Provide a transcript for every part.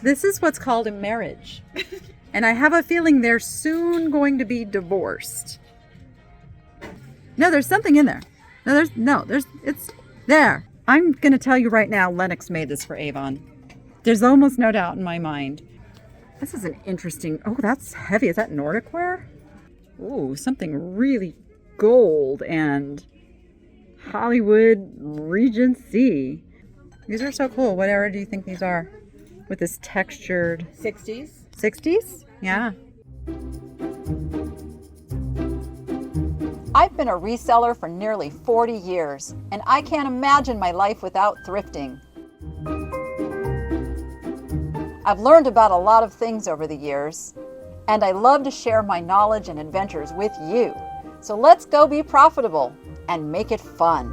This is what's called a marriage. And I have a feeling they're soon going to be divorced. No, there's something in there. It's there. I'm going to tell you right now, Lennox made this for Avon. There's almost no doubt in my mind. This is an interesting, oh, that's heavy. Is that Nordic wear? Ooh, something really gold and Hollywood Regency. These are so cool. What era do you think these are? With this textured... 60s. 60s? Yeah. I've been a reseller for nearly 40 years, and I can't imagine my life without thrifting. I've learned about a lot of things over the years, and I love to share my knowledge and adventures with you. So let's go be profitable and make it fun.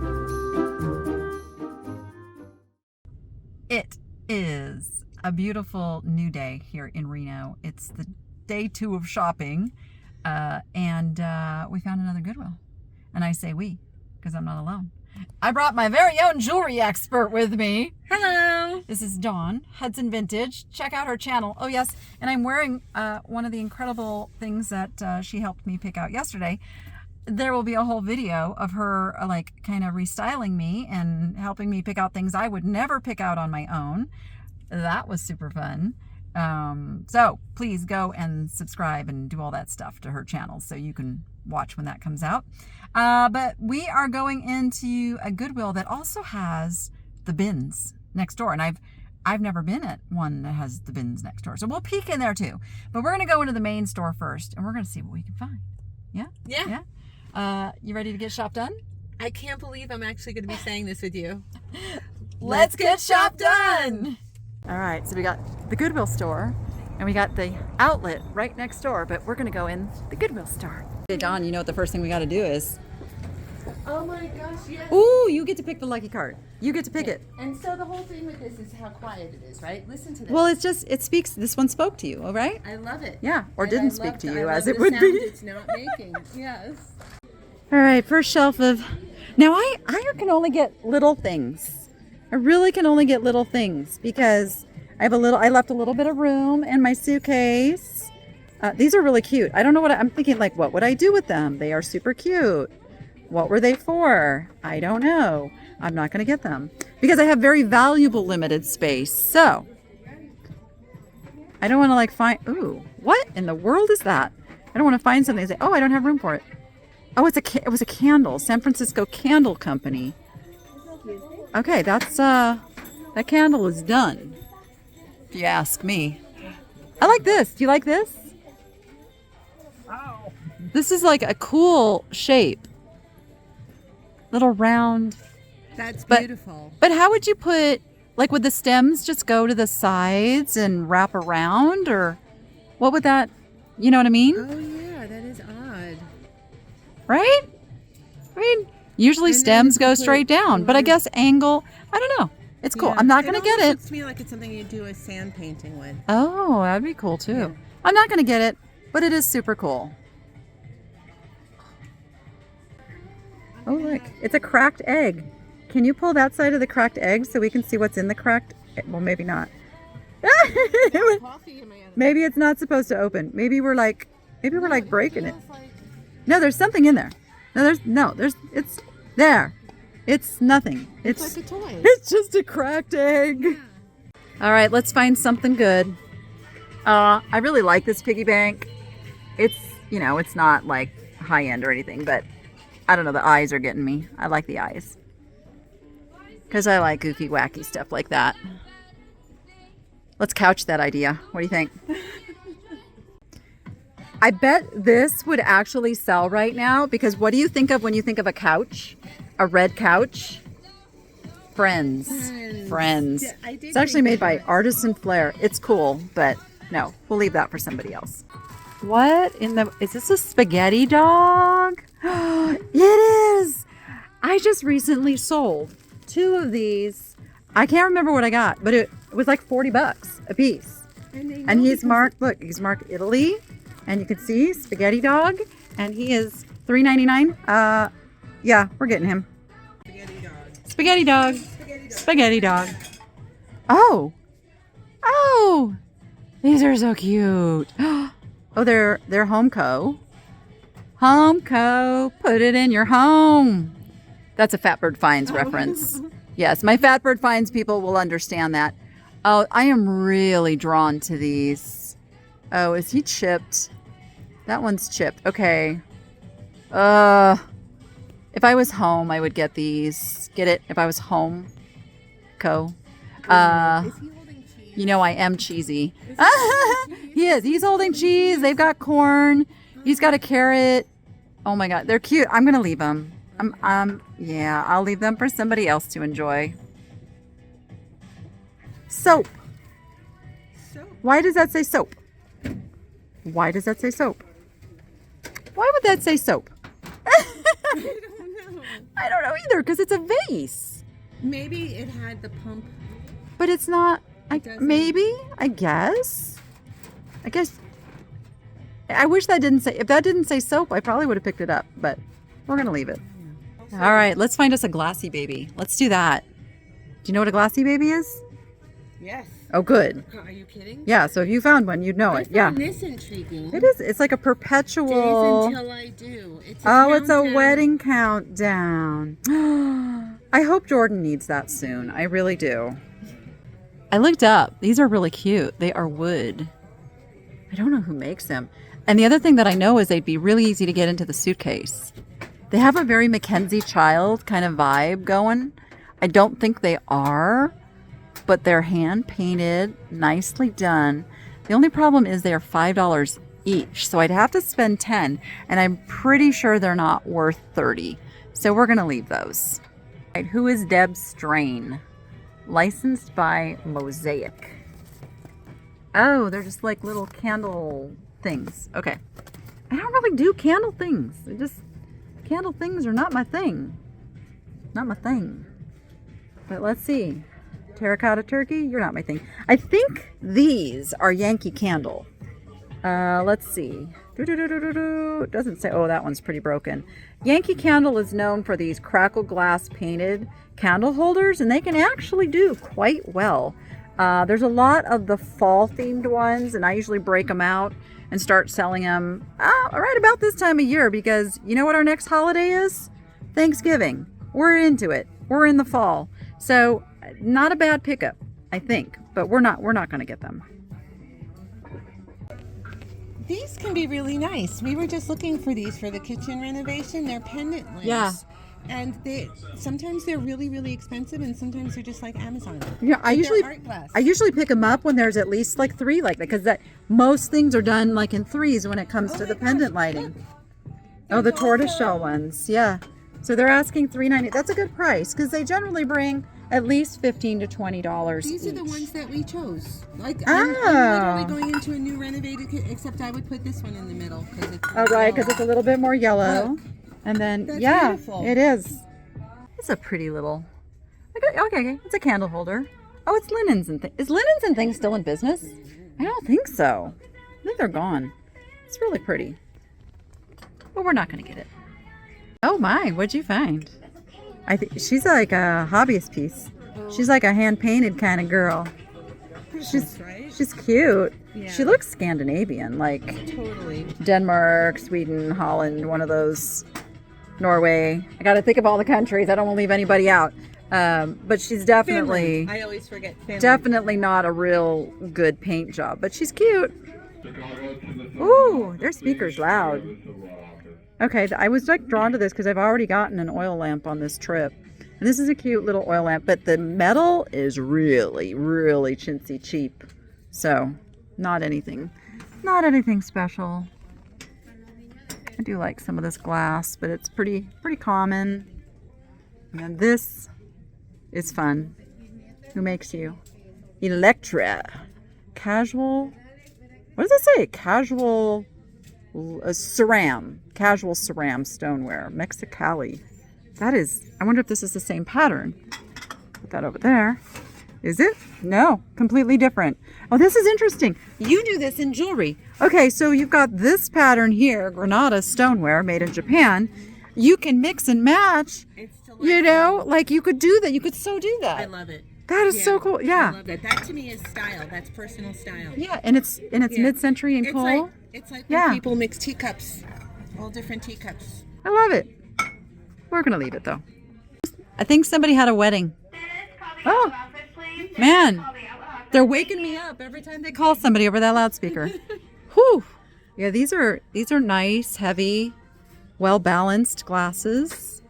It is a beautiful new day here in Reno. It's the day 2 of shopping, and we found another Goodwill. And I say we, because I'm not alone. I brought my very own jewelry expert with me. Hello. This is Dawn, Hudson Vintage. Check out her channel. Oh yes, and I'm wearing one of the incredible things that she helped me pick out yesterday. There will be a whole video of her like kind of restyling me and helping me pick out things I would never pick out on my own. That was super fun. So please go and subscribe and do all that stuff to her channel so you can watch when that comes out. But we are going into a Goodwill that also has the bins next door. And I've never been at one that has the bins next door. So we'll peek in there too. But we're going to go into the main store first and we're going to see what we can find. Yeah? Yeah. You ready to get shop done? I can't believe I'm actually going to be saying this with you. Let's get shop done! All right, so we got the Goodwill store and we got the outlet right next door, but we're going to go in the Goodwill store. Hey, Dawn, you know what the first thing we got to do is? Oh my gosh, yes. Ooh, you get to pick the lucky card. You get to pick it. And so the whole thing with this is how quiet it is, right? Listen to this. Well, it's just, it speaks, this one spoke to you, all right? I love it. Yeah, or And didn't I speak love to the- you I as love it the would sound be. It's not making. Yes. All right, first shelf of, now I can only get little things. I really can only get little things because I left a little bit of room in my suitcase. These are really cute. I don't know I'm thinking like, what would I do with them? They are super cute. What were they for? I don't know. I'm not going to get them because I have very valuable limited space. So I don't want to like find, ooh, what in the world is that? I don't want to find something and say, oh, I don't have room for it. Oh, it was a candle, San Francisco Candle Company. Okay, that's, that candle is done, if you ask me. I like this. Do you like this? Wow. This is like a cool shape. Little round. That's beautiful. But how would you put, like would the stems just go to the sides and wrap around or what would that, you know what I mean? Oh yeah, that is odd. Right? I mean, usually stems go straight down, but I guess angle, I don't know. It's cool. Yeah. I'm not going to get it. Looks to me like it's something you do a sand painting with. Oh, that'd be cool too. Yeah. I'm not going to get it, but it is super cool. Oh, look. It's a cracked egg. Can you pull that side of the cracked egg so we can see what's in the cracked? Well, maybe not. Coffee in my other. Maybe it's not supposed to open. Maybe we're like breaking it. No, there's something in there. It's there. It's nothing. It's like a toy. It's just a cracked egg. Yeah. All right, let's find something good. I really like this piggy bank. It's, it's not like high end or anything, but I don't know, the eyes are getting me. I like the eyes. Because I like gooky, wacky stuff like that. Let's couch that idea. What do you think? I bet this would actually sell right now because what do you think of when you think of a couch? A red couch? Friends. Yeah, I did It's actually think made of by that. Artisan Flair. It's cool, but no, we'll leave that for somebody else. What in the, is this a spaghetti dog? It is. I just recently sold 2 of these. I can't remember what I got, but it was like $40 a piece. And he's marked, look, he's marked Italy. And you can see spaghetti dog. And he is $3.99. Yeah, we're getting him. Spaghetti dog. Spaghetti dog. Oh. Oh, these are so cute. Oh, they're Homeco. Homeco, put it in your home. That's a Fatbird Finds reference. Yes, my Fatbird Finds people will understand that. Oh, I am really drawn to these. Oh, is he chipped? That one's chipped. Okay. If I was home, I would get these. Get it? If I was home. Is he holding cheese? You know I am cheesy. He is. He's holding cheese. They've got corn. He's got a carrot. Oh my God, they're cute. I'm gonna leave them. Yeah, I'll leave them for somebody else to enjoy. Soap. Why does that say soap? Why does that say soap? Why would that say soap? I don't know. I don't know either, because it's a vase. Maybe it had the pump. But it's not. Maybe. I guess. I wish that didn't say. If that didn't say soap, I probably would have picked it up. But we're gonna leave it. Yeah. All right. Let's find us a glassy baby. Let's do that. Do you know what a glassy baby is? Yes. Oh, good. Are you kidding? Yeah. So if you found one, you'd know it. Yeah. This intriguing. It is. It's like a perpetual. Days until I do. It's a wedding countdown. I hope Jordan needs that soon. I really do. I looked up. These are really cute. They are wood. I don't know who makes them. And the other thing that I know is they'd be really easy to get into the suitcase. They have a very Mackenzie Child kind of vibe going. I don't think they are, but they're hand painted, nicely done. The only problem is they are $5 each, so I'd have to spend $10, and I'm pretty sure they're not worth $30. So we're gonna leave those. Right, who is Deb Strain? Licensed by Mosaic. Oh, they're just like little candle things. Okay. I don't really do candle things. Candle things are not my thing. Not my thing. But let's see. Terracotta turkey, you're not my thing. I think these are Yankee Candle. Let's see. It doesn't say. Oh, that one's pretty broken. Yankee Candle is known for these crackle glass painted candle holders, and they can actually do quite well. There's a lot of the fall themed ones, and I usually break them out and start selling them right about this time of year, because you know what our next holiday is? Thanksgiving. We're into it. We're in the fall. So not a bad pickup, I think, but we're not going to get them. These can be really nice. We were just looking for these for the kitchen renovation. They're pendant lamps. Yeah. And sometimes they're really, really expensive, and sometimes they're just like Amazon. Yeah, I usually pick them up when there's at least like 3 like that, because most things are done like in 3s when it comes to the pendant lighting. Oh, the tortoiseshell ones, yeah. So they're asking $3.90. That's a good price, because they generally bring at least $15 to $20 These each. are the ones that we chose. Like I'm literally going into a new renovated, except I would put this one in the middle because it's. Oh, right, because it's a little bit more yellow. Look. And then, That's yeah, beautiful. it is. It's a pretty little. Okay, it's a candle holder. Oh, it's linens and things. Is linens and things still in business? I don't think so. I think they're gone. It's really pretty. But we're not going to get it. Oh my, what'd you find? I think she's like a hobbyist piece. She's like a hand painted kind of girl. She's cute. Yeah. She looks Scandinavian, like Totally. Denmark, Sweden, Holland, one of those. Norway. I got to think of all the countries. I don't want to leave anybody out. But she's definitely Finland. I always forget Finland. Definitely not a real good paint job, but she's cute. Ooh, their speaker's loud. Okay, I was like drawn to this because I've already gotten an oil lamp on this trip. And this is a cute little oil lamp, but the metal is really, really chintzy cheap. So, not anything special. I do like some of this glass, but it's pretty common. And this is fun. Who makes you? Electra. Casual. What does it say? Casual ceram. Casual ceram stoneware. Mexicali. That is, I wonder if this is the same pattern. Put that over there. Is it? No, completely different. Oh, this is interesting. You do this in jewelry. Okay, so you've got this pattern here, Granada stoneware made in Japan. You can mix and match. It's delightful. You know, like you could do that. You could so do that. I love it. That is so cool. I Yeah. love that. That to me is style. That's personal style. Yeah, and it's mid-century and cool. It's like Yeah. when people mix teacups, all different teacups. I love it. We're gonna leave it though. I think somebody had a wedding. Oh, man. They're waking me up every time they call somebody over that loudspeaker. Whew. Yeah, these are nice, heavy, well-balanced glasses.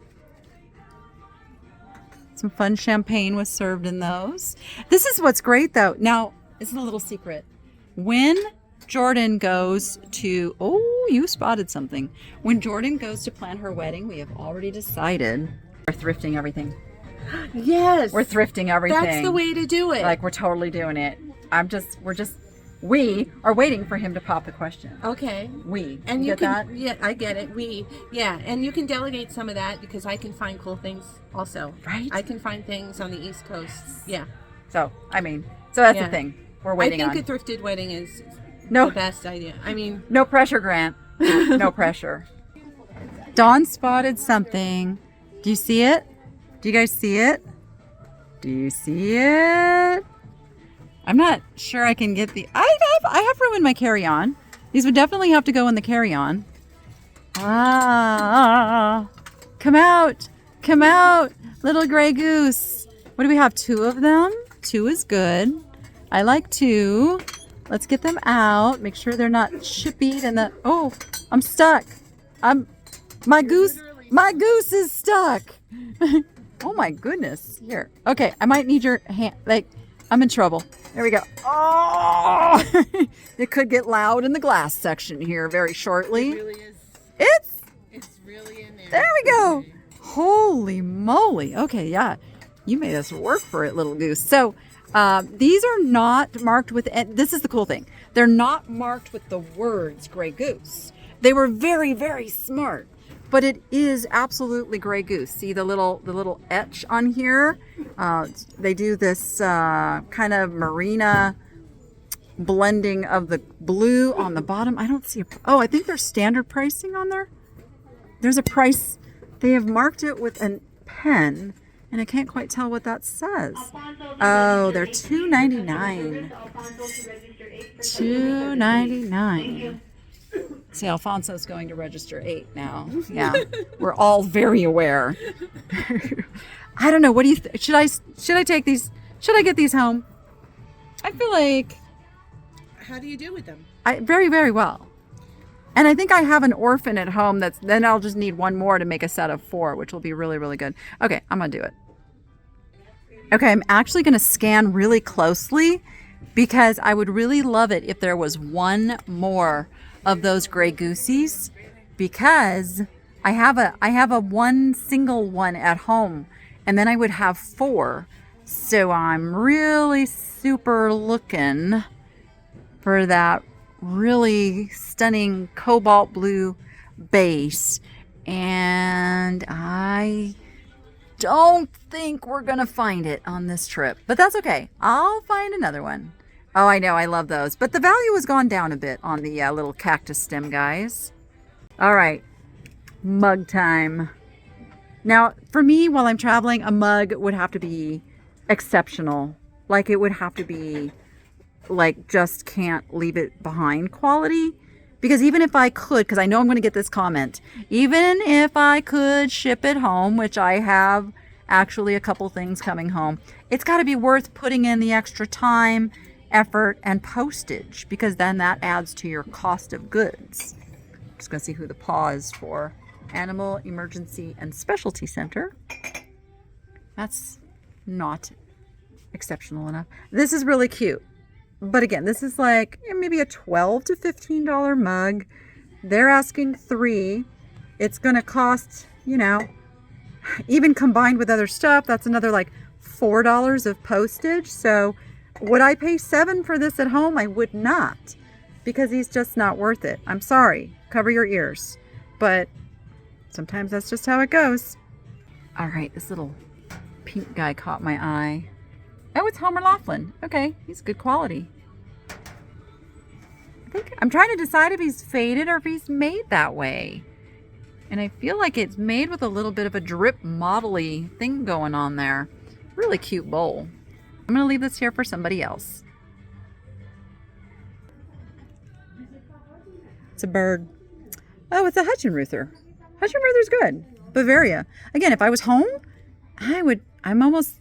Some fun champagne was served in those. This is what's great though. Now, this is a little secret. When Jordan goes to, oh, you spotted something. When Jordan goes to plan her wedding, we have already decided we're thrifting everything. Yes. We're thrifting everything. That's the way to do it. Like, we're totally doing it. We are waiting for him to pop the question. Okay. And you get that? Yeah, I get it. And you can delegate some of that because I can find cool things also. Right? I can find things on the East Coast. Yeah. So that's the thing. We're waiting on. I think a thrifted wedding is No. the best idea. I mean, No pressure, Grant. No pressure. Dawn spotted something. Do you see it? Do you guys see it? Do you see it? I'm not sure I can get the... I have room in my carry-on. These would definitely have to go in the carry-on. Ah. Come out. Come out. Little gray goose. What do we have? 2 of them? 2 is good. I like 2. Let's get them out. Make sure they're not chippied and the... Oh, I'm stuck. My goose is stuck. Oh my goodness. Here. Okay, I might need your hand. Like, I'm in trouble. There we go. Oh! It could get loud in the glass section here very shortly. it really is. It's really in there. There we go. Holy moly. Okay, yeah. You made us work for it, little goose. So, these are not marked with, this is the cool thing. They're not marked with the words Gray Goose. They were very, very smart. But it is absolutely Gray Goose. See the little etch on here? They do this kind of marina blending of the blue on the bottom. I don't see I think there's standard pricing on there. There's a price. They have marked it with a pen, and I can't quite tell what that says. Oh, they're $2.99. $2.99. See, Alfonso's going to register 8 now. Yeah, we're all very aware. I don't know. What do you should I take these? Should I get these home? I feel like How do you do with them? very, very well. And I think I have an orphan at home then I'll just need 1 more to make a set of 4, which will be really, really good. Okay, I'm going to do it. Okay, I'm actually going to scan really closely because I would really love it if there was 1 more of those Gray Goosies, because I have a 1 single one at home, and then I would have 4. So I'm really super looking for that really stunning cobalt blue base, and I don't think we're gonna find it on this trip, but that's okay. I'll find another one. Oh, I know, I love those, but the value has gone down a bit on the little cactus stem guys. All right, mug time. Now, for me, while I'm traveling, a mug would have to be exceptional. Like, it would have to be like, just can't leave it behind quality. Because even if I could, because I know I'm going to get this comment, even if I could ship it home, which I have actually a couple things coming home, it's got to be worth putting in the extra time, effort, and postage, because then that adds to your cost of goods. Just going to see who the paw is for. Animal Emergency and Specialty Center. That's not exceptional enough. This is really cute. But again, this is like maybe a $12 to $15 mug. They're asking 3. It's going to cost, even combined with other stuff, that's another like $4 of postage. So would I pay $7 for this at home? I would not, because he's just not worth it. I'm sorry. Cover your ears. But sometimes that's just how it goes. All right, this little pink guy caught my eye. Oh, it's Homer Laughlin. Okay, he's good quality. I'm trying to decide if he's faded or if he's made that way. And I feel like it's made with a little bit of a drip modelly thing going on there. Really cute bowl. I'm going to leave this here for somebody else. It's a bird. Oh, it's a Hutchinruther. Hutchinruther's good. Bavaria. Again, if I was home, I'm almost...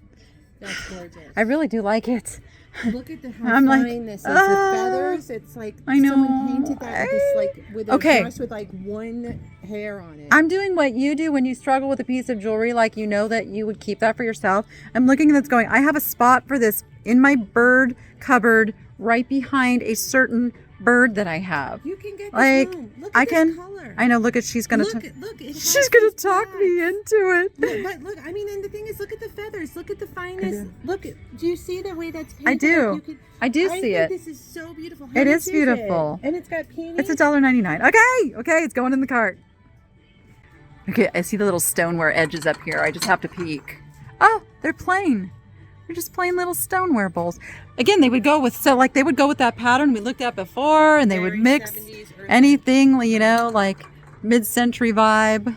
That's gorgeous. I really do like it. Look at how fine this is. The feathers, it's like I know. someone painted that just like with a brush with like one hair on it. I'm doing what you do when you struggle with a piece of jewelry, like you know that you would keep that for yourself. I'm looking at this going, I have a spot for this in my bird cupboard right behind a certain bird that I have. You can get this like home. Look at this color. I know. Look at she's gonna look, she's gonna talk me into it. But look, I mean, and the thing is, look at the feathers. Look at the fineness. Look, do you see the way that's painted? I do. I see it. This is so beautiful. It is beautiful. And it's got peonies. It's $1.99. Okay, it's going in the cart. Okay, I see the little stoneware edges up here. I just have to peek. Oh, they're plain. They're just plain little stoneware bowls. Again, they would go with they would go with that pattern we looked at before, and they would mix 70s, anything, you know, like mid-century vibe.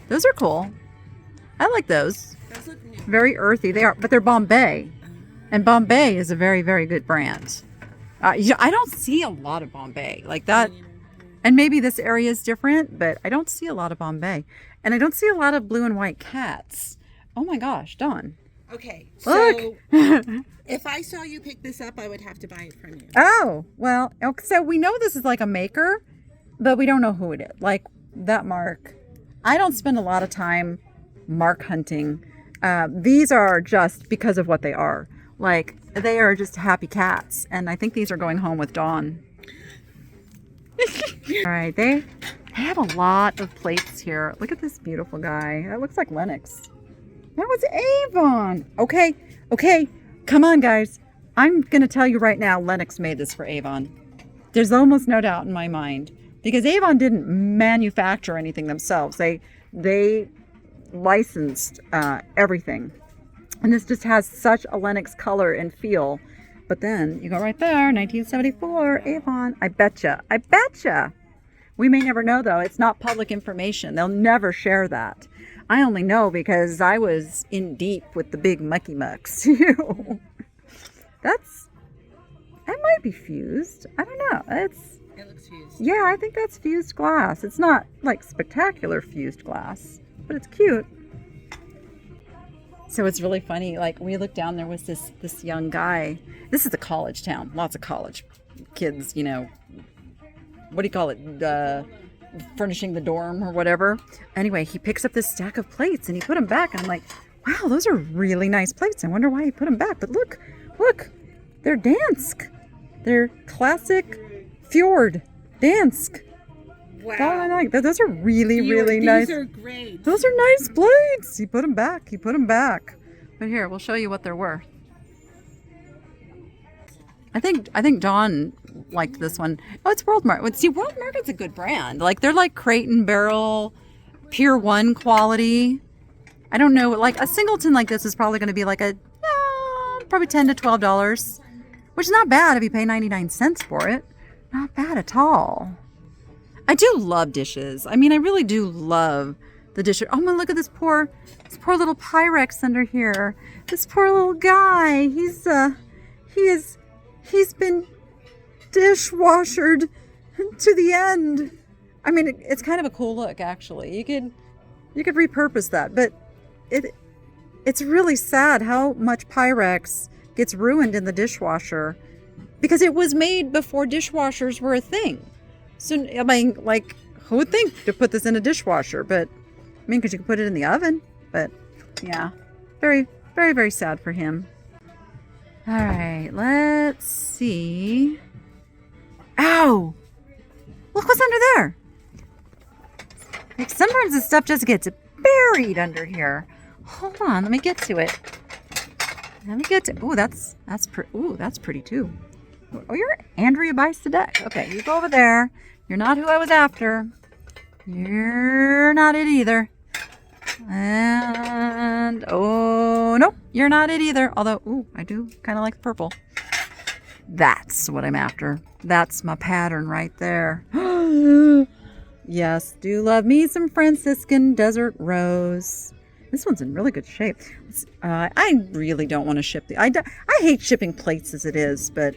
Those are cool. I like those. Those look new. Very earthy. They are, but they're Bombay, and Bombay is a very, very good brand. I don't see a lot of Bombay like that, and maybe this area is different, but I don't see a lot of Bombay, and I don't see a lot of blue and white cats. Oh my gosh, Dawn. Okay, Look. so if I saw you pick this up, I would have to buy it from you. Oh, well, so we know this is like a maker, but we don't know who it is. Like that mark. I don't spend a lot of time mark hunting. These are just because of what they are. Like, they are just happy cats. And I think these are going home with Dawn. All right, they have a lot of plates here. Look at this beautiful guy. That looks like Lennox. That was Avon. Okay. Come on, guys. I'm going to tell you right now, Lennox made this for Avon. There's almost no doubt in my mind. Because Avon didn't manufacture anything themselves. They licensed everything. And this just has such a Lennox color and feel. But then, you go right there, 1974, Avon. I betcha. We may never know, though. It's not public information. They'll never share that. I only know because I was in deep with the big mucky mucks. That might be fused. I don't know. It looks fused. Yeah, I think that's fused glass. It's not like spectacular fused glass, but it's cute. So it's really funny. Like, we looked down, there was this young guy. This is a college town. Lots of college kids, you know. What do you call it? Furnishing the dorm or whatever. Anyway, he picks up this stack of plates and he put them back. And I'm like, wow, those are really nice plates. I wonder why he put them back. But look, they're Dansk. They're classic fjord Dansk. Wow. I like. Those are really nice. These are great. Those are nice plates. He put them back. But here, we'll show you what they're worth. I think Dawn liked this one. Oh, it's World Market. See, World Market's a good brand. Like, they're like Crate and Barrel, Pier 1 quality. I don't know. Like, a singleton like this is probably going to be like probably $10 to $12, which is not bad if you pay 99 cents for it. Not bad at all. I do love dishes. I mean, I really do love the dishes. Oh my, look at this poor little Pyrex under here. This poor little guy. He's been dishwashered to the end. I mean, it's kind of a cool look, actually. You could repurpose that, but it's really sad how much Pyrex gets ruined in the dishwasher because it was made before dishwashers were a thing. So, I mean, like, who would think to put this in a dishwasher? But, I mean, because you can put it in the oven. But, yeah, very, very, very sad for him. All right, let's see. Ow! Look what's under there. Like, sometimes the stuff just gets buried under here. Hold on, let me get to it. Ooh, that's pretty too. Oh, you're Andrea Bice the Deck. Okay, you go over there. You're not who I was after. You're not it either. And, oh, nope, you're not it either. Although, ooh, I do kind of like the purple. That's what I'm after. That's my pattern right there. Yes, do love me some Franciscan Desert Rose. This one's in really good shape. I really don't want to ship I hate shipping plates as it is, but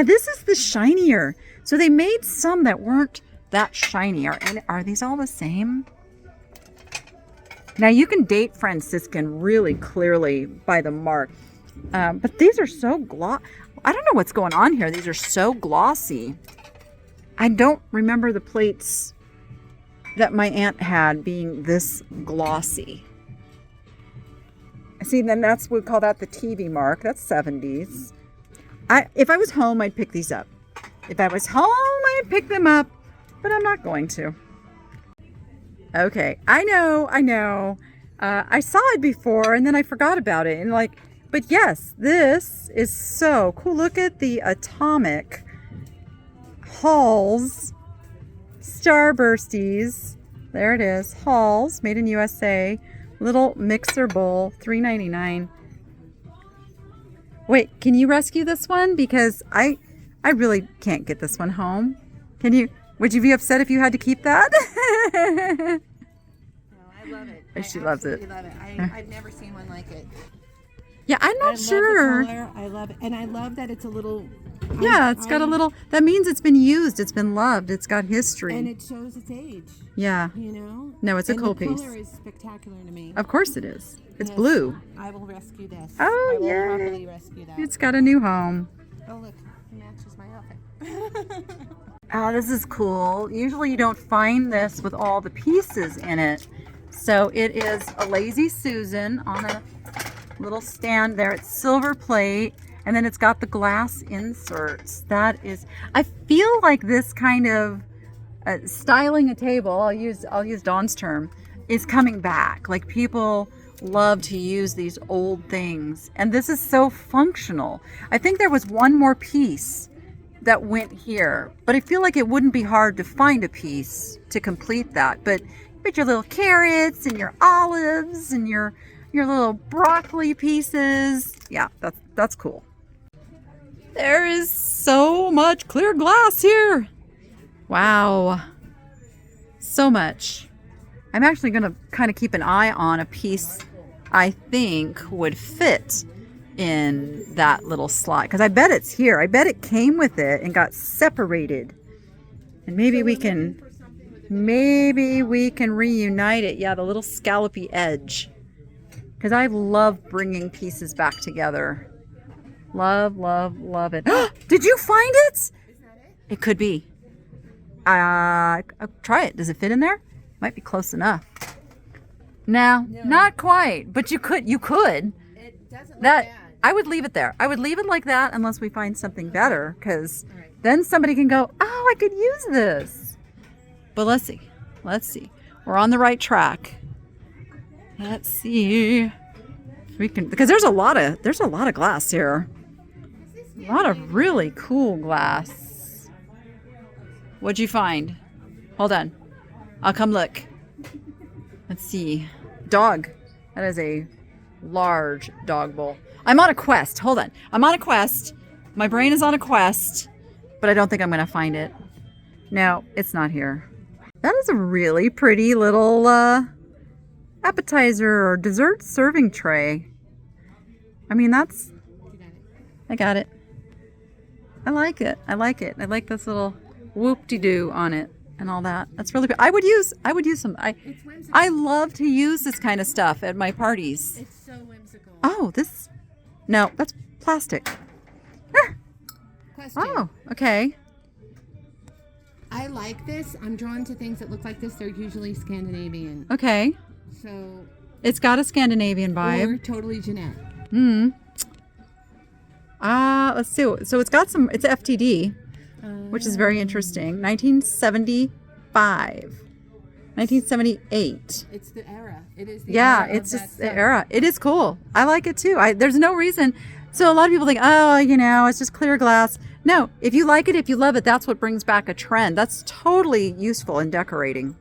this is the shinier. So they made some that weren't that shiny. Are these all the same? Now you can date Franciscan really clearly by the mark. But these are so I don't know what's going on here. These are so glossy. I don't remember the plates that my aunt had being this glossy. See, then we call that the TV mark. That's 70s. If I was home, I'd pick these up. If I was home, I'd pick them up, but I'm not going to. Okay, I know. I saw it before and then I forgot about it. But yes, this is so cool. Look at the atomic Halls Starbursties. There it is. Halls, made in USA. Little mixer bowl, $3.99. Wait, can you rescue this one? Because I really can't get this one home. Can you? Would you be upset if you had to keep that? No, I love it. She loves it. I love it. I've never seen one like it. Yeah, I'm not sure. Love the color. I love it. And I love that it's a little... Yeah, it's got a little... That means it's been used. It's been loved. It's got history. And it shows its age. Yeah. You know? No, it's a cool piece. The color is spectacular to me. Of course it is. It's blue. I will rescue this. Oh, yeah. I will happily rescue that. It's got a new home. Oh, look. It matches my outfit. Oh, this is cool. Usually you don't find this with all the pieces in it. So it is a Lazy Susan on a little stand there. It's silver plate, and then it's got the glass inserts. That is, I feel like this kind of styling a table, I'll use Dawn's term, is coming back. Like, people love to use these old things, and this is so functional. I think there was one more piece that went here, but I feel like it wouldn't be hard to find a piece to complete that. But you put your little carrots and your olives and your little broccoli pieces. Yeah, that's cool. There is so much clear glass here. Wow. So much. I'm actually going to kind of keep an eye on a piece I think would fit in that little slot, because I bet it's here. I bet it came with it and got separated. And maybe we can reunite it. Yeah, the little scallopy edge. Because I love bringing pieces back together. Love, love, love it. Did you find it? Is that it? It could be. I'll try it. Does it fit in there? Might be close enough. No, not quite. But you could. It doesn't look bad. I would leave it there. I would leave it like that unless we find something better, because then somebody can go, oh, I could use this. But let's see. We're on the right track. Let's see if we can, because there's a lot of glass here. A lot of really cool glass. What'd you find? Hold on. I'll come look. Let's see. Dog. That is a large dog bowl. I'm on a quest. Hold on. I'm on a quest. My brain is on a quest, but I don't think I'm going to find it. No, it's not here. That is a really pretty little appetizer or dessert serving tray. I mean, that's... I got it. I like it. I like this little whoop-de-doo on it and all that. That's really good. I would use some. I love to use this kind of stuff at my parties. It's so whimsical. Oh, this... No, that's plastic. Question. Oh, okay. I like this. I'm drawn to things that look like this. They're usually Scandinavian. Okay. So... It's got a Scandinavian vibe. Or totally Jeanette. Let's see. So it's got some... It's FTD, which is very interesting. 1975. 1978. It's the era. It is the era. era. Yeah, it's just the era. It is cool. I like it too. There's no reason. So a lot of people think, oh, it's just clear glass. No, if you like it, if you love it, that's what brings back a trend. That's totally useful in decorating.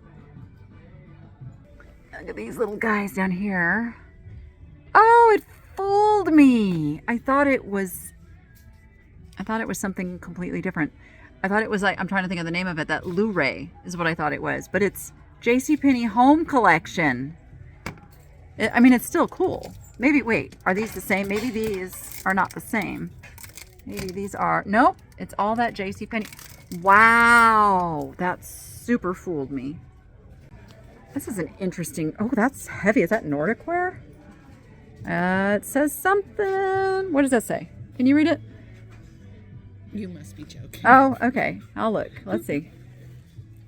Look at these little guys down here. Oh, it fooled me. I thought it was something completely different. I thought it was like, I'm trying to think of the name of it, that Luray is what I thought it was. But it's JCPenney Home Collection. I mean, it's still cool. Maybe, wait, are these the same? Maybe these are not the same. Maybe these are, nope, it's all that JCPenney. Wow, that super fooled me. This is an interesting, oh, that's heavy. Is that Nordic wear? It says something. What does that say? Can you read it? You must be joking. Oh, okay. I'll look. Let's see.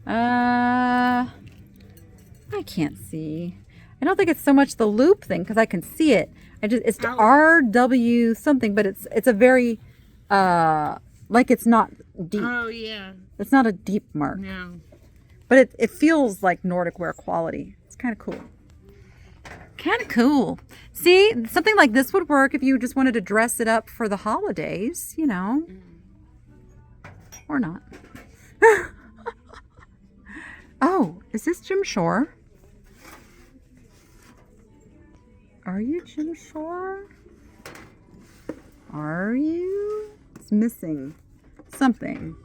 I can't see. I don't think it's so much the loop thing because I can see it. It's RW something, but it's a very like it's not deep. Oh yeah. It's not a deep mark. No. But it feels like Nordic wear quality. It's kind of cool. Kind of cool. See, something like this would work if you just wanted to dress it up for the holidays, you know. Or not. Oh, is this Jim Shore? Are you Jim Shore? Are you? It's missing something,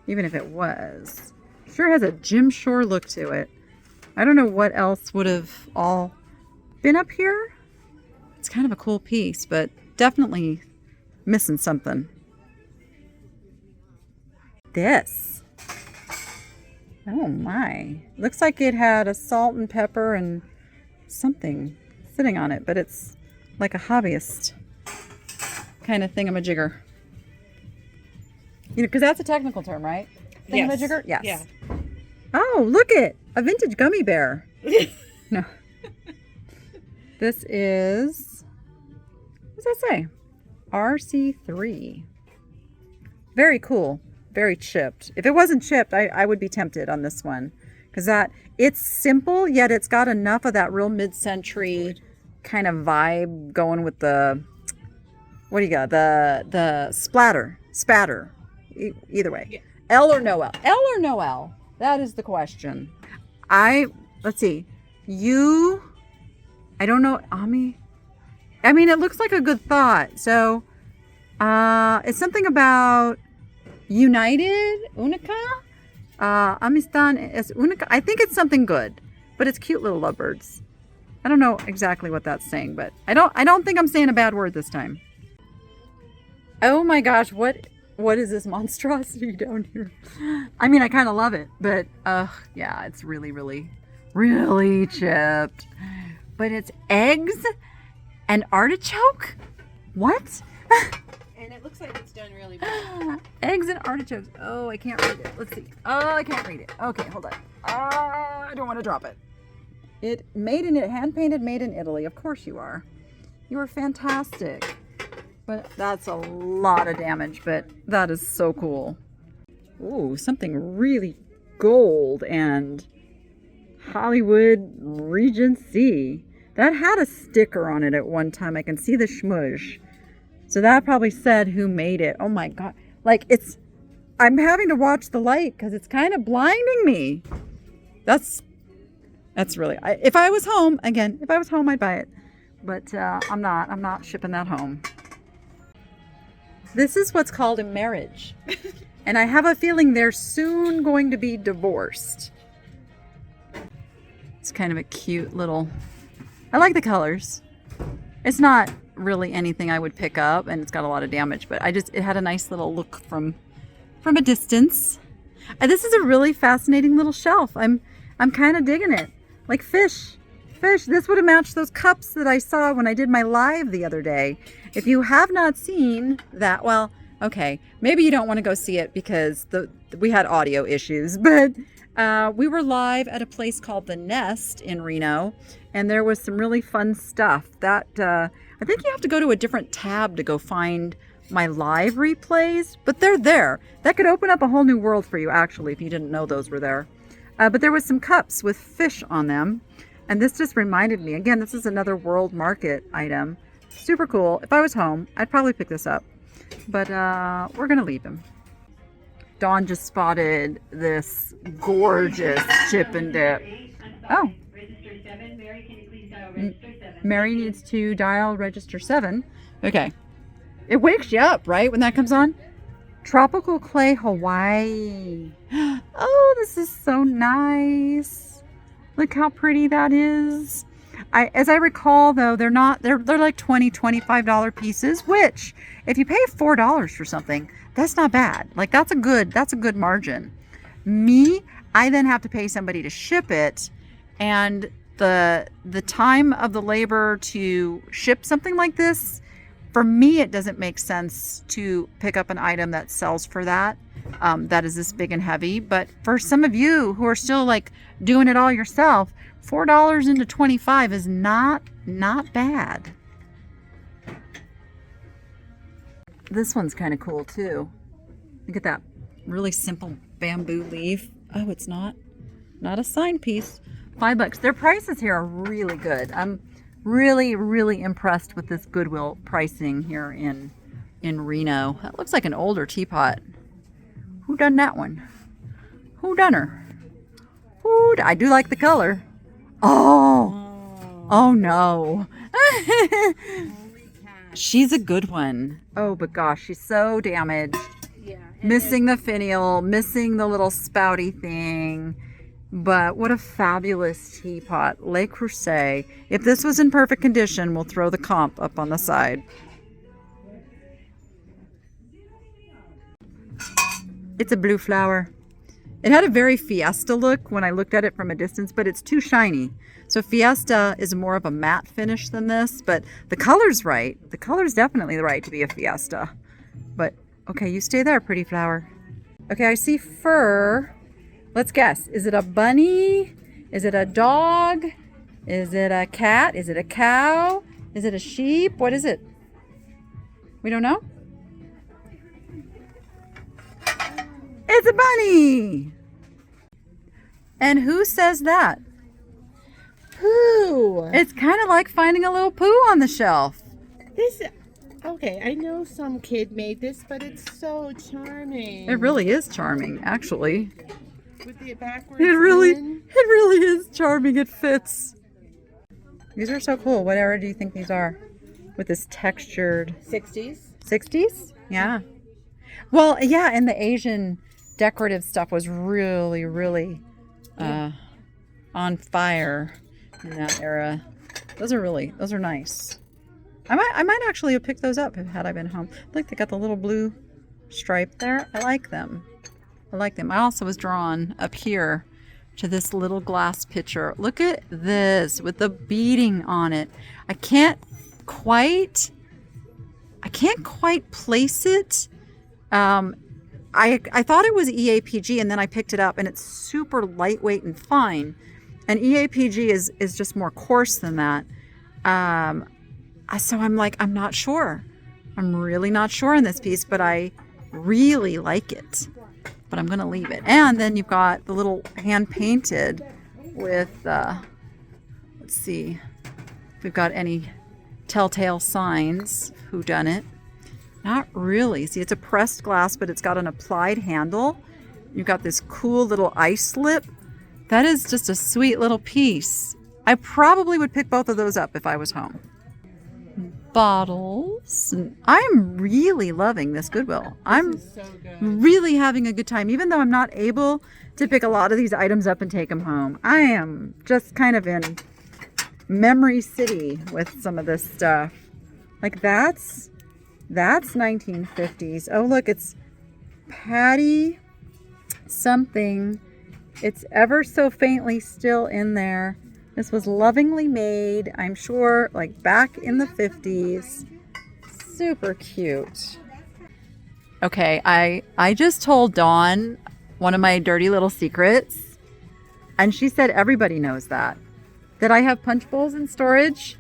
even if it was. Sure has a Jim Shore look to it. I don't know what else would have all been up here. It's kind of a cool piece, but definitely missing something. This. Oh my. Looks like it had a salt and pepper and something sitting on it, but it's like a hobbyist kind of thingamajigger. You know, because that's a technical term, right? Thingamajigger? Yes. Yeah. Oh, look it! A vintage gummy bear. No. This is, what does that say? RC3. Very cool. Very chipped. If it wasn't chipped, I would be tempted on this one. Because it's simple, yet it's got enough of that real mid-century kind of vibe going with the, what do you got? The spatter. Either way. Yeah. L or no L? L or no L? That is the question. Let's see. I don't know, Ami. I mean, it looks like a good thought. So, it's something about United, Unica, Amistan es Unica. I think it's something good, but it's cute little lovebirds. I don't know exactly what that's saying, but I don't think I'm saying a bad word this time. Oh my gosh, what is this monstrosity down here? I mean, I kind of love it, but yeah, it's really, really, really chipped. But it's eggs and artichoke? What? And it looks like it's done really well. Eggs and artichokes. Oh, I can't read it. Let's see. Oh, I can't read it. Okay, hold on. I don't want to drop it. Hand painted, made in Italy. Of course you are. You are fantastic. But that's a lot of damage, but that is so cool. Ooh, something really gold and Hollywood Regency. That had a sticker on it at one time. I can see the shmush. So that probably said who made it. Oh my God. Like I'm having to watch the light because it's kind of blinding me. That's really, if I was home, I'd buy it. But I'm not shipping that home. This is what's called a marriage. And I have a feeling they're soon going to be divorced. It's kind of a cute little, I like the colors. It's not really anything I would pick up, and it's got a lot of damage, but it had a nice little look from a distance. This is a really fascinating little shelf. I'm kind of digging it. Like fish. This would have matched those cups that I saw when I did my live the other day. If you have not seen that, well, okay, maybe you don't want to go see it because we had audio issues, but we were live at a place called The Nest in Reno, and there was some really fun stuff. That I think you have to go to a different tab to go find my live replays, but they're there. That could open up a whole new world for you, actually, if you didn't know those were there. But there was some cups with fish on them, and this just reminded me. Again, this is another World Market item. Super cool. If I was home, I'd probably pick this up, but we're gonna leave him. Dawn just spotted this gorgeous chip and dip. Oh. Mary needs to dial register 7. Okay. It wakes you up, right, when that comes on? Tropical Clay Hawaii. Oh, this is so nice. Look how pretty that is. As I recall, though, they're like $20-$25 pieces, which if you pay $4 for something, that's not bad. Like that's a good margin. I then have to pay somebody to ship it, and the time of the labor to ship something like this, for me, it doesn't make sense to pick up an item that sells for that. That is this big and heavy. But for some of you who are still like doing it all yourself, $4 into 25 is not bad. This one's kind of cool too. Look at that really simple bamboo leaf. Oh, it's not a sign piece. $5. Their prices here are really good. I'm really impressed with this Goodwill pricing here in Reno. That looks like an older teapot. Who done that one? Who done her? I do like the color. Oh no. She's a good one. Oh, but gosh, she's so damaged. Yeah. Missing the finial, missing the little spouty thing. But what a fabulous teapot. Le Creuset. If this was in perfect condition, we'll throw the comp up on the side. It's a blue flower. It had a very Fiesta look when I looked at it from a distance, but it's too shiny. So Fiesta is more of a matte finish than this, but the color's right. The color's definitely right to be a Fiesta. But, okay, you stay there, pretty flower. Okay, I see fur. Let's guess. Is it a bunny? Is it a dog? Is it a cat? Is it a cow? Is it a sheep? What is it? We don't know? It's a bunny! And who says that? Pooh. It's kind of like finding a little poo on the shelf. Okay, I know some kid made this, but it's so charming. It really is charming, actually. With the backwards It really in. is charming. It fits. These are so cool. What era do you think these are? With this textured 60s. 60s? Yeah. Well, yeah, and the Asian decorative stuff was really on fire in that era. Those are nice. I might actually have picked those up had I been home. Look, they got the little blue stripe there. I like them. I also was drawn up here to this little glass pitcher. Look at this with the beading on it. I can't quite place it. I thought it was EAPG, and then I picked it up, and it's super lightweight and fine. And EAPG is just more coarse than that. So I'm like, I'm not sure. I'm really not sure in this piece, but I really like it. But I'm going to leave it. And then you've got the little hand painted with, let's see if we've got any telltale signs. Who done it? Not really. See, it's a pressed glass, but it's got an applied handle. You've got this cool little ice lip. That is just a sweet little piece. I probably would pick both of those up if I was home. Bottles. I'm really loving this Goodwill. I'm So good. really having a good time, even though I'm not able to pick a lot of these items up and take them home. I am just kind of in memory city with some of this stuff. Like that's 1950s. Oh, look, it's Patty something. It's ever so faintly still in there. This was lovingly made, I'm sure, like back in the 50s. Super cute. Okay, I just told Dawn one of my dirty little secrets, and she said everybody knows that I have punch bowls in storage.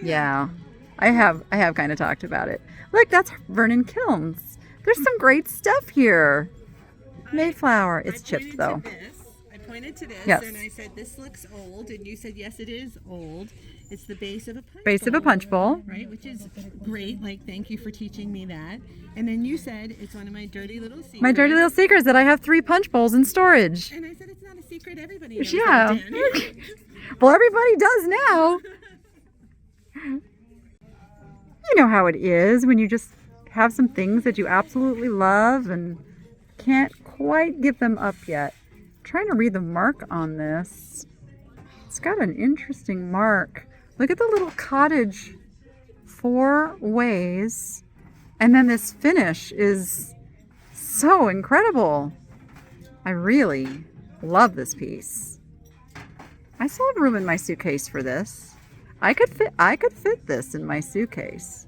Yeah, I have kind of talked about it. Look, that's Vernon Kilns. There's some great stuff here. Mayflower. It's chipped though. I pointed to this, Yes. and I said, this looks old, and you said, yes, it is old. It's the base of a punch bowl. Base of a punch bowl. Right, which is great. Like, thank you for teaching me that. And then you said, it's one of my dirty little secrets. My dirty little secret is that I have 3 punch bowls in storage. And I said, it's not a secret. Everybody knows Yeah. that, Danny. Well, everybody does now. You know how it is when you just have some things that you absolutely love and can't quite give them up yet. I'm trying to read the mark on this. It's got an interesting mark. Look at the little cottage 4 ways. And then this finish is so incredible. I really love this piece. I still have room in my suitcase for this. I could fit this in my suitcase.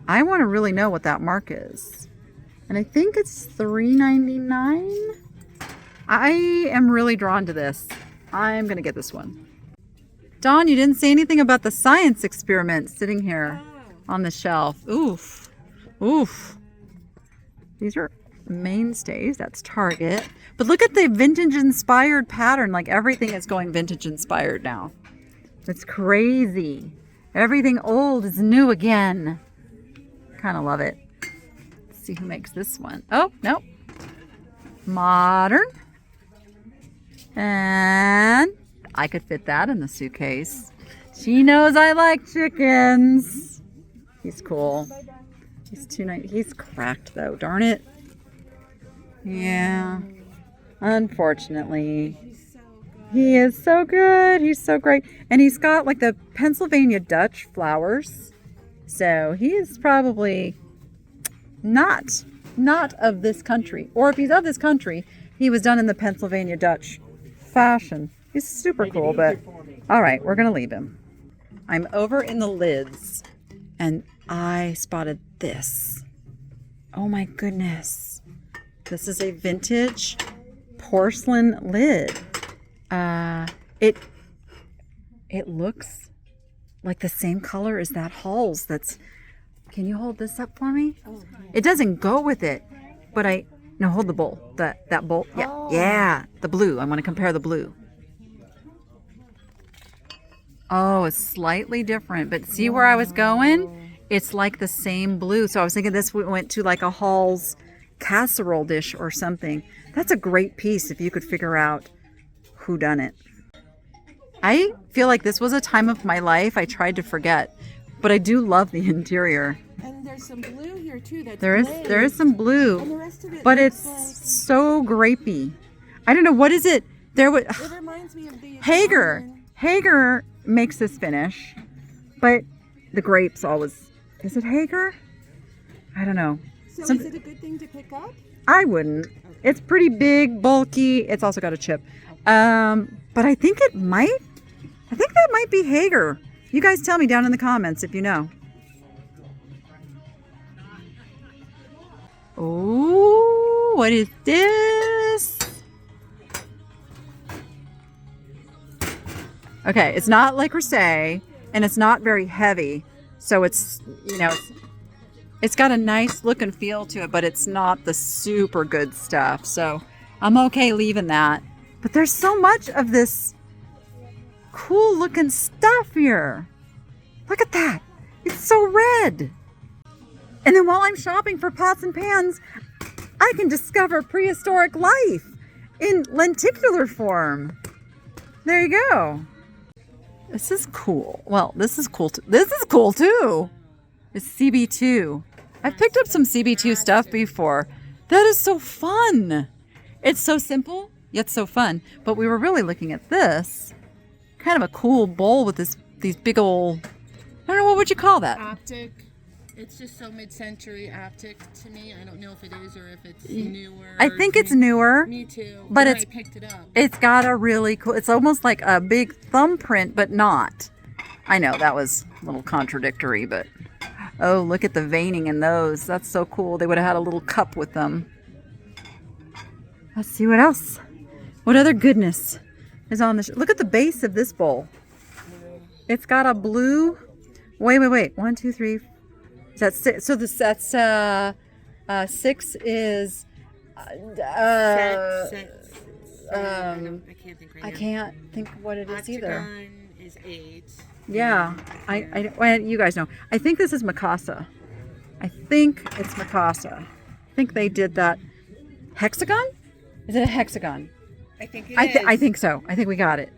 I want to really know what that mark is. And I think it's $3.99. I am really drawn to this. I'm going to get this one. Dawn, you didn't say anything about the science experiment sitting here on the shelf. Oof. Oof. These are mainstays. That's Target. But look at the vintage inspired pattern. Like everything is going vintage inspired now. It's crazy. Everything old is new again. Kind of love it. Let's see who makes this one. Oh, no. Modern. And I could fit that in the suitcase. She knows I like chickens. He's cool. He's $2.90. He's cracked though, darn it. Yeah. Unfortunately. He is so good. He's so great. And he's got like the Pennsylvania Dutch flowers. So he is probably not of this country. Or if he's of this country, he was done in the Pennsylvania Dutch fashion. He's super cool, but all right, we're going to leave him. I'm over in the lids and I spotted this. Oh my goodness. This is a vintage porcelain lid. It looks like the same color as that Halls. Can you hold this up for me? It doesn't go with it, but no, hold the bowl. That bowl. Yeah. Yeah. The blue. I want to compare the blue. Oh, it's slightly different, but see where I was going? It's like the same blue. So I was thinking this went to like a Halls casserole dish or something. That's a great piece if you could figure out who done it. I feel like this was a time of my life I tried to forget, but I do love the interior. And there's some blue here too. There is some blue, and the rest of it but it's like, so grapey. I don't know, what is it? it reminds me of the Hager. Hager makes this finish, but the grapes always. Is it Hager? I don't know. So is it a good thing to pick up? I wouldn't. It's pretty big, bulky. It's also got a chip. But I think that might be Hager. You guys tell me down in the comments if you know. Oh, what is this? Okay, it's not like resale, and it's not very heavy. So it's got a nice look and feel to it, but it's not the super good stuff. So I'm okay leaving that. But there's so much of this cool looking stuff here. Look at that. It's so red. And then while I'm shopping for pots and pans, I can discover prehistoric life in lenticular form. There you go. This is cool. Well, this is cool too. This is cool too. It's CB2. I've picked up some CB2 stuff before. That is so fun. It's so simple, yet so fun. But we were really looking at this. Kind of a cool bowl with these big old, I don't know, what would you call that? Optic. It's just so mid-century optic to me. I don't know if it is or if it's newer. I think it's newer. Me too. But I picked it up. It's got a really cool, it's almost like a big thumbprint, but not. I know that was a little contradictory, but oh, look at the veining in those. That's so cool. They would have had a little cup with them. Let's see what else. What other goodness is on this? Look at the base of this bowl. It's got a blue. Wait. 1, 2, 3. Is that 6? So that's 6 is. I can't think right now. I can't think what it is either. Octagon is 8. Yeah, well, you guys know. I think this is Mikasa. I think it's Mikasa. I think they did that. Hexagon? Is it a hexagon? I think it is. I think so. I think we got it.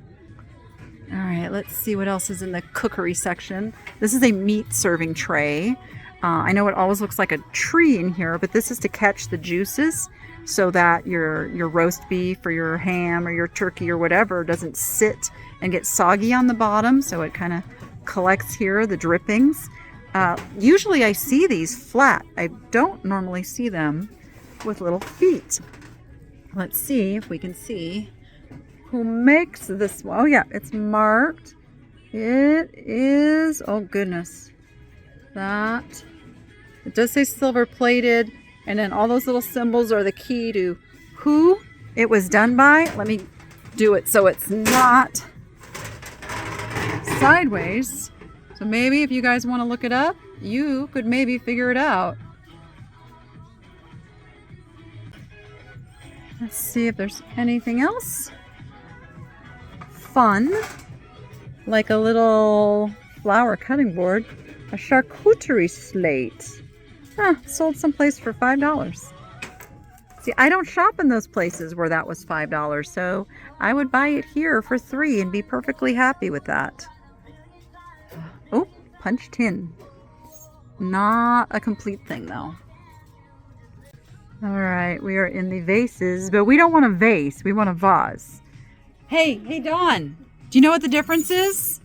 All right, let's see what else is in the cookery section. This is a meat serving tray. I know it always looks like a tree in here, but this is to catch the juices so that your roast beef or your ham or your turkey or whatever doesn't sit and get soggy on the bottom. So it kind of collects here, the drippings. Usually I see these flat. I don't normally see them with little feet. Let's see if we can see who makes this one. Oh yeah, it's marked. It is, oh goodness, that, it does say silver plated, and then all those little symbols are the key to who it was done by. Let me do it so it's not sideways. So maybe if you guys want to look it up, you could maybe figure it out. Let's see if there's anything else fun, like a little flower cutting board, a charcuterie slate. Sold someplace for $5. See, I don't shop in those places where that was $5, so I would buy it here for $3 and be perfectly happy with that. Oh, punch tin. Not a complete thing though. All right, we are in the vases, but we don't want a vase, we want a vase. Hey Dawn, do you know what the difference is?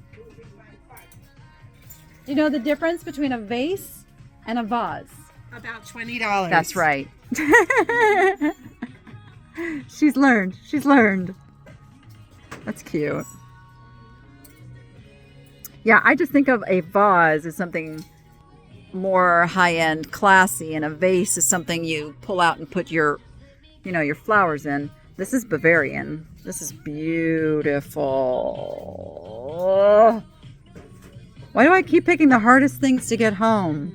Do you know the difference between a vase and a vase? About $20. That's right. She's learned. That's cute. Yeah, I just think of a vase as something more high-end, classy, and a vase is something you pull out and put your flowers in. This is Bavarian. This is beautiful. Why do I keep picking the hardest things to get home?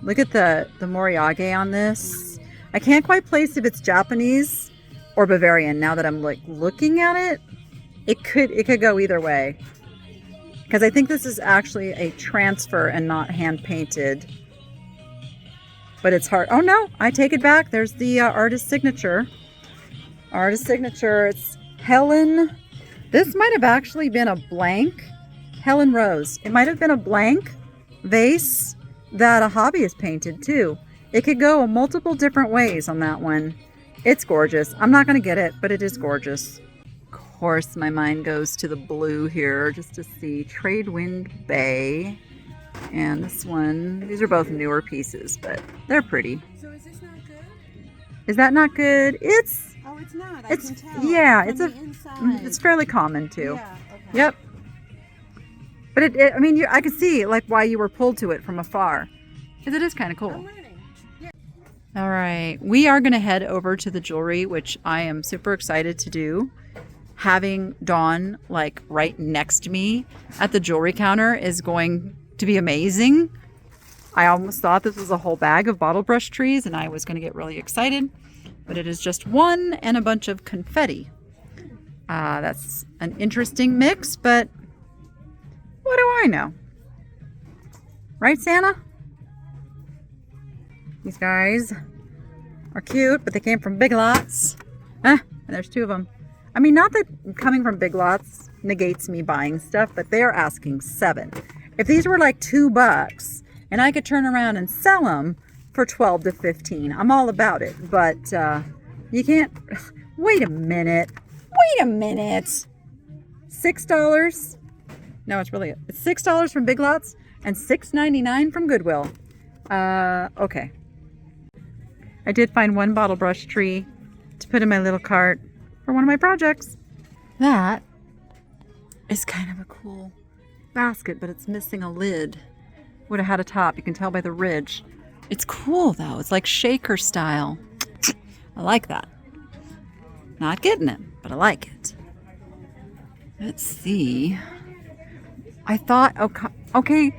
Look at the moriage on this. I can't quite place if it's Japanese or Bavarian now that I'm like looking at it. It could go either way. Because I think this is actually a transfer and not hand painted. But it's hard. Oh no, I take it back. There's the artist signature. Artist signature. It's Helen. This might have actually been a blank. Helen Rose. It might have been a blank vase that a hobbyist painted too. It could go multiple different ways on that one. It's gorgeous. I'm not going to get it, but it is gorgeous. Of course, my mind goes to the blue here just to see Tradewind Bay. And this one, these are both newer pieces, but they're pretty. So is this not good? Is that not good? It's... Oh, it's not. I can tell. Yeah, it's fairly common too. Yeah, okay. Yep. But I mean, I could see like why you were pulled to it from afar, because it is kind of cool. I'm learning. Yeah. All right, we are going to head over to the jewelry, which I am super excited to do. Having Dawn like right next to me at the jewelry counter is going to be amazing. I almost thought this was a whole bag of bottle brush trees and I was going to get really excited, but it is just one and a bunch of confetti. That's an interesting mix, but what do I know? Right, Santa? These guys are cute, but they came from Big Lots. And there's two of them. I mean, not that coming from Big Lots negates me buying stuff, but they are asking $7. If these were like $2 and I could turn around and sell them for $12 to $15, I'm all about it. But you can't. Wait a minute. $6? No, it's $6 from Big Lots and $6.99 from Goodwill. Okay. I did find one bottle brush tree to put in my little cart for one of my projects. That is kind of a cool basket, but it's missing a lid. Would have had a top. You can tell by the ridge. It's cool though. It's like shaker style. I like that. Not getting it, but I like it. Let's see. I thought, okay,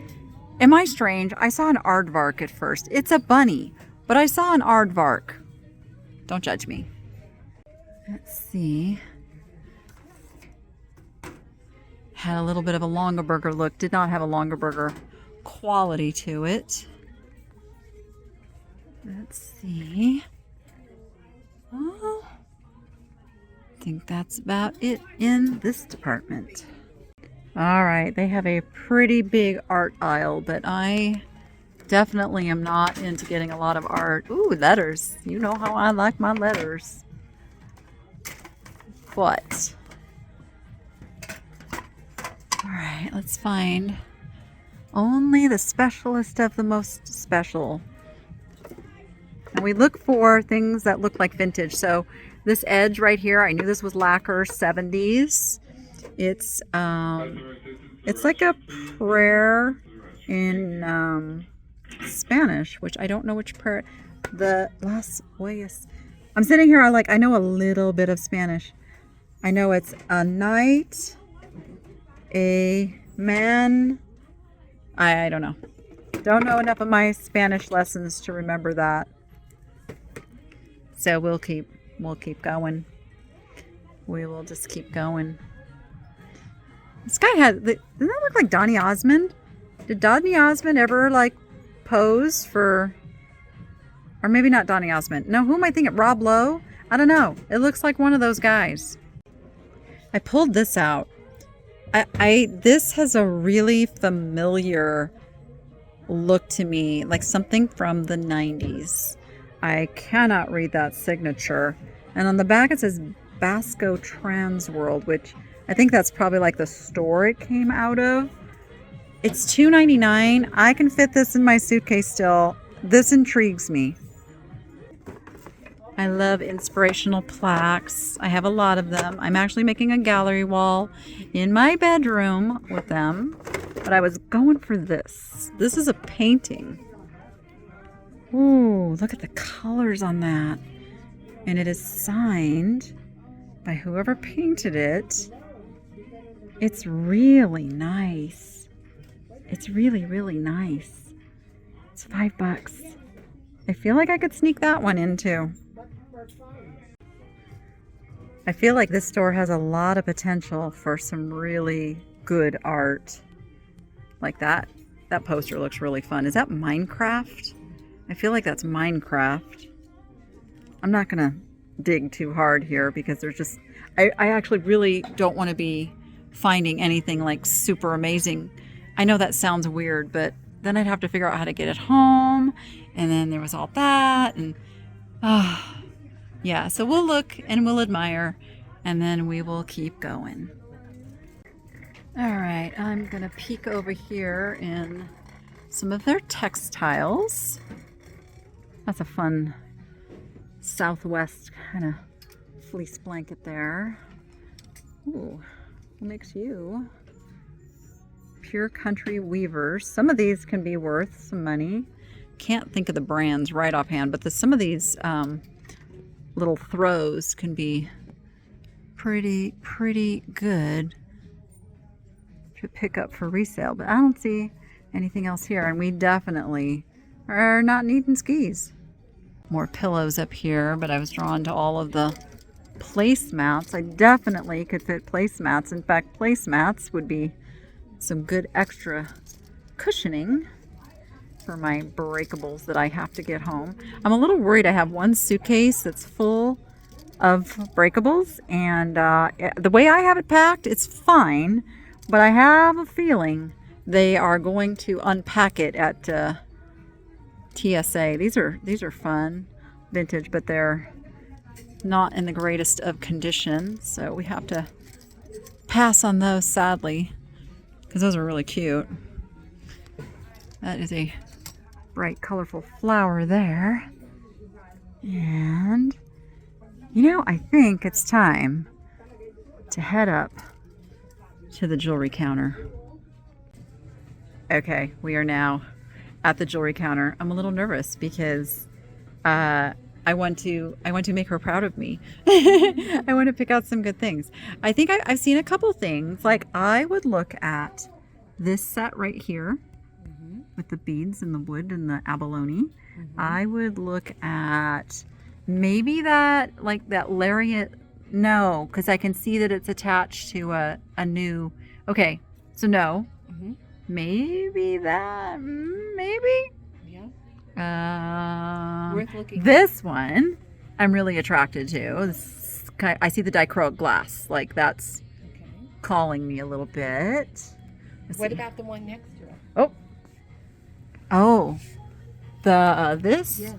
am I strange? I saw an aardvark at first. It's a bunny, but I saw an aardvark. Don't judge me. Let's see. Had a little bit of a Longaberger look. Did not have a Longaberger quality to it. Let's see. Oh, I think that's about it in this department. All right, they have a pretty big art aisle, but I Definitely am not into getting a lot of art. Ooh, letters. You know how I like my letters. But, all right, let's find only the specialist of the most special. And we look for things that look like vintage. So this edge right here, I knew this was lacquer 70s. It's like a prayer in Spanish, which I don't know which prayer. The Las Huellas. I'm sitting here, I know a little bit of Spanish. I know it's a knight, a man. I don't know. Don't know enough of my Spanish lessons to remember that. So we'll keep going. We will just keep going. This guy doesn't that look like Donny Osmond? Did Donny Osmond ever pose for, or maybe not Donny Osmond. No, who am I thinking? Rob Lowe? I don't know. It looks like one of those guys. I pulled this out. This has a really familiar look to me, like something from the 90s. I cannot read that signature. And on the back it says Basco Trans World, which I think that's probably like the store it came out of. It's $2.99. I can fit this in my suitcase still. This intrigues me. I love inspirational plaques. I have a lot of them. I'm actually making a gallery wall in my bedroom with them. But I was going for this. This is a painting. Ooh, look at the colors on that. And it is signed by whoever painted it. It's really nice. It's really, really nice. It's $5. I feel like I could sneak that one in too. I feel like this store has a lot of potential for some really good art. Like that. That poster looks really fun. Is that Minecraft? I feel like that's Minecraft. I'm not going to dig too hard here because there's just... I actually really don't want to be finding anything like super amazing. I know that sounds weird, but then I'd have to figure out how to get it home. And then there was all that. And yeah, so we'll look and we'll admire. And then we will keep going. All right, I'm going to peek over here in some of their textiles. That's a fun Southwest kind of fleece blanket there. Ooh, what makes you? Pure Country Weavers. Some of these can be worth some money. Can't think of the brands right offhand, but some of these little throws can be pretty good to pick up for resale. But I don't see anything else here, and we definitely are not needing skis. More pillows up here, but I was drawn to all of the placemats. I definitely could fit placemats. In fact, placemats would be some good extra cushioning for my breakables that I have to get home. I'm a little worried. I have one suitcase that's full of breakables, and the way I have it packed, it's fine, but I have a feeling they are going to unpack it at TSA. These are fun, vintage, but they're not in the greatest of condition, so we have to pass on those, sadly, because those are really cute. That is a bright, colorful flower there. And, I think it's time to head up to the jewelry counter. Okay, we are now at the jewelry counter. I'm a little nervous because I want to make her proud of me. I want to pick out some good things. I think I've seen a couple things. Like, I would look at this set right here with the beads and the wood and the abalone. I would look at maybe that lariat. No, because I can see that it's attached to a new. Okay, so no. Maybe that. Maybe. Yeah. Worth looking. This one, I'm really attracted to. I see the dichroic glass. Like, that's calling me a little bit. What about the one next to it? Oh, This? Yes,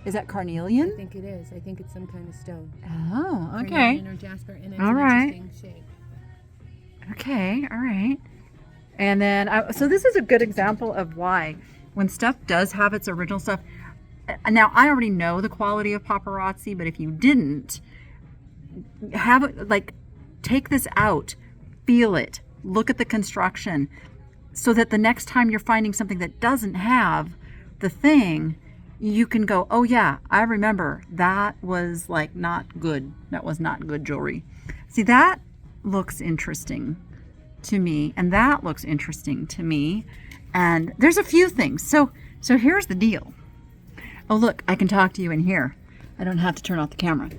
Is that I carnelian? think it is. I think it's some kind of stone. Oh, okay. Carnelian or jasper, and it's All an right. interesting shape. Okay, all right. And then, so this is a good example of why when stuff does have its original stuff. Now, I already know the quality of paparazzi, but if you didn't, have it, like, take this out, feel it, look at the construction, so that the next time you're finding something that doesn't have the thing, you can go, oh yeah, I remember that was like not good. That was not good jewelry. See, that looks interesting to me, and that looks interesting to me. And there's a few things. So here's the deal. Oh, look, I can talk to you in here. I don't have to turn off the camera.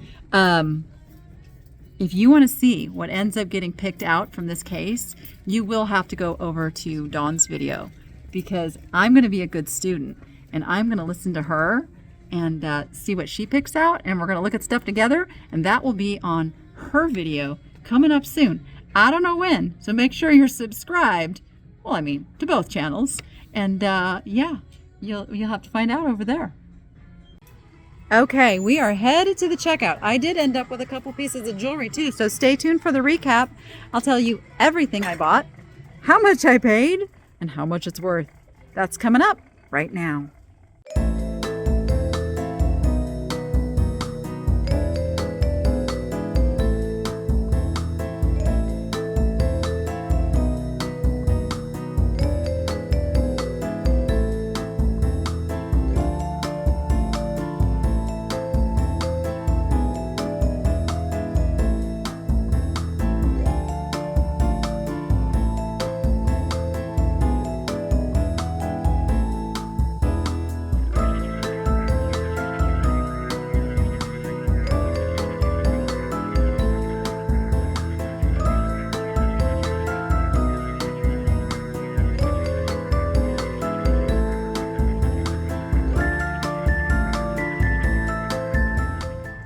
If you want to see what ends up getting picked out from this case, you will have to go over to Dawn's video, because I'm going to be a good student and I'm going to listen to her and see what she picks out, and we're going to look at stuff together, and that will be on her video coming up soon. I don't know when, so make sure you're subscribed. Well, I mean, to both channels. And yeah, you'll have to find out over there. Okay, we are headed to the checkout. I did end up with a couple pieces of jewelry too, so stay tuned for the recap. I'll tell you everything I bought, how much I paid, and how much it's worth. That's coming up right now.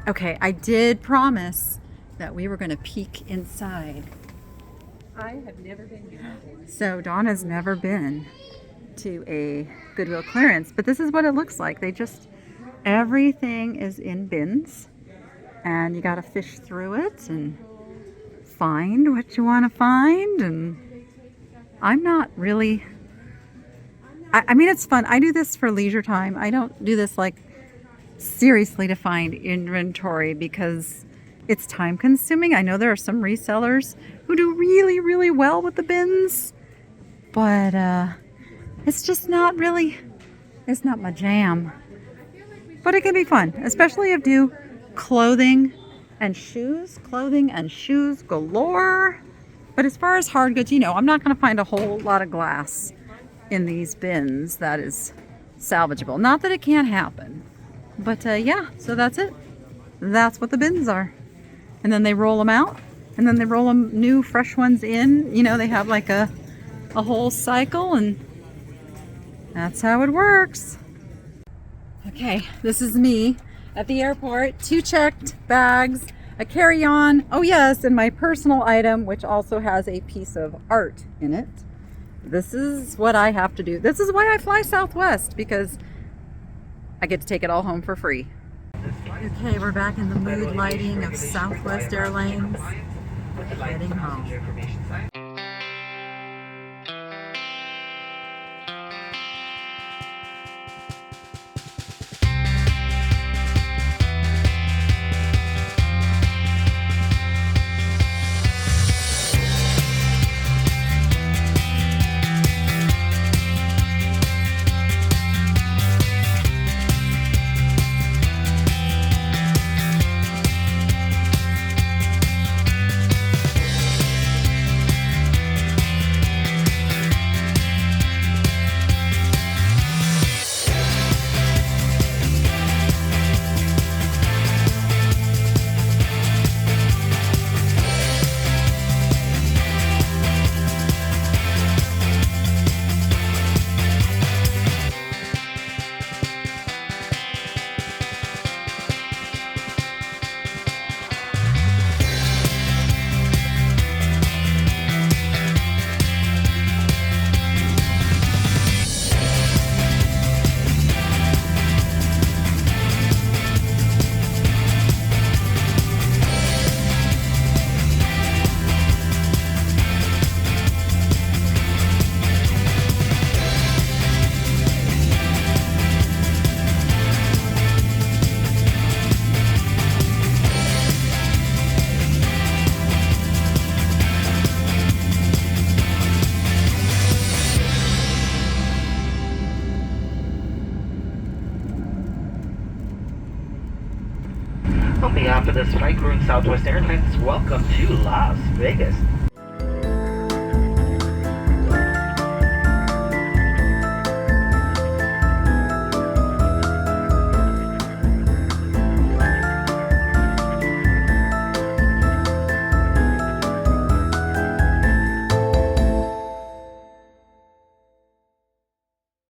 Okay, I did promise that we were going to peek inside. I have never been here. So Dawn has never been to a Goodwill clearance, but this is what it looks like. Everything is in bins, and you got to fish through it and find what you want to find. And I'm not really, I mean, it's fun. I do this for leisure time. I don't do this like seriously to find inventory because it's time consuming. I know there are some resellers who do really, really well with the bins, but it's just not really, it's not my jam. But it can be fun, especially if you do clothing and shoes galore. But as far as hard goods, I'm not going to find a whole lot of glass in these bins that is salvageable. Not that it can't happen. But yeah, so that's it. That's what the bins are. And then they roll them out, and then they roll them new, fresh ones in. They have like a whole cycle, and that's how it works. Okay, this is me at the airport. 2 checked bags, a carry-on. Oh yes, and my personal item, which also has a piece of art in it. This is what I have to do. This is why I fly Southwest, because I get to take it all home for free. Okay, we're back in the mood lighting of Southwest Airlines. Heading home. On behalf of this flight crew in Southwest Airlines, welcome to Las Vegas.